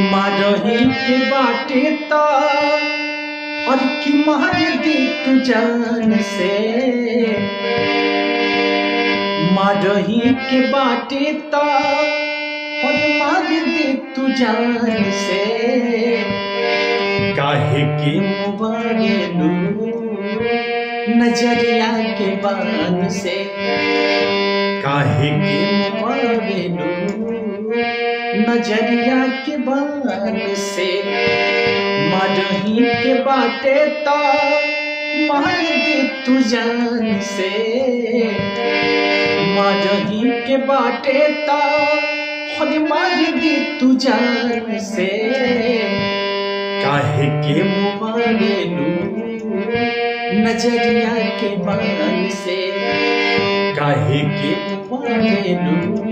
मारही के बाटे ता और कि मार दी तू जान से। मारही के बाटे ता और मार दी तू जान से। काहे के मुबारेलू नजरिया के बान से। काहे के मुबारेलू नजरिया के बान से। मारही के बाटे ता मार दे तू जान से। मारही के बाटे ता मार दे तू जान से। काहे के मुबारेलू नजरिया के बान से। काहे के मुबारेलू